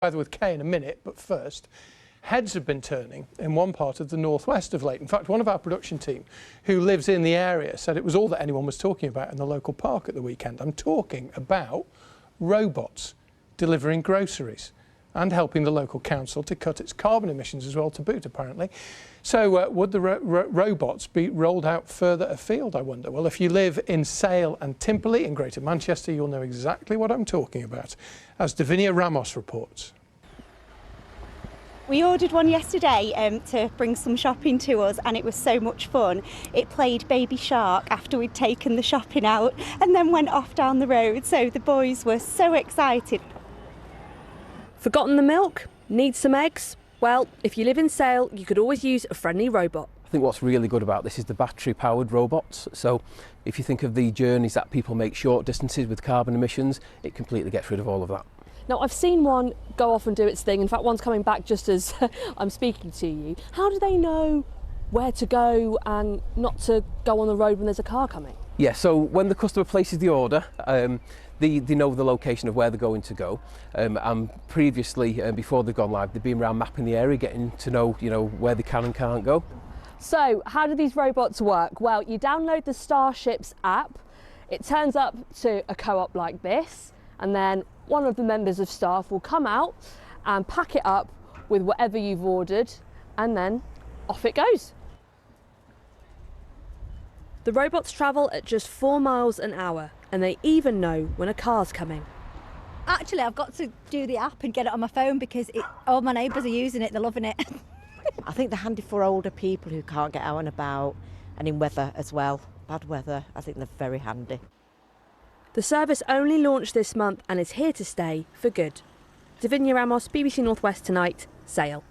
Either with Kay in a minute, but first, heads have been turning in one part of the northwest of late. In fact, one of our production team who lives in the area said it was all that anyone was talking about in the local park at the weekend. I'm talking about robots delivering groceries and helping the local council to cut its carbon emissions as well to boot, apparently. So would the robots be rolled out further afield, I wonder? Well, if you live in Sale and Timperley in Greater Manchester, you'll know exactly what I'm talking about, as Davinia Ramos reports. We ordered one yesterday to bring some shopping to us, and it was so much fun. It played Baby Shark after we'd taken the shopping out and then went off down the road, so the boys were so excited. Forgotten the milk? Need some eggs? Well, if you live in Sale, you could always use a friendly robot. I think what's really good about this is the battery-powered robots. So if you think of the journeys that people make short distances with carbon emissions, it completely gets rid of all of that. Now, I've seen one go off and do its thing. In fact, one's coming back just as I'm speaking to you. How do they know where to go and not to go on the road when there's a car coming? Yeah, so when the customer places the order, they know the location of where they're going to go. And previously, before they've gone live, they've been around mapping the area, getting to know, where they can and can't go. So, how do these robots work? Well, you download the Starships app. It turns up to a co-op like this, and then one of the members of staff will come out and pack it up with whatever you've ordered, and then off it goes. The robots travel at just 4 miles an hour, and they even know when a car's coming. Actually, I've got to do the app and get it on my phone because all my neighbours are using it, they're loving it. I think they're handy for older people who can't get out and about, and in weather as well, bad weather. I think they're very handy. The service only launched this month and is here to stay for good. Davinia Ramos, BBC North West Tonight, Sale.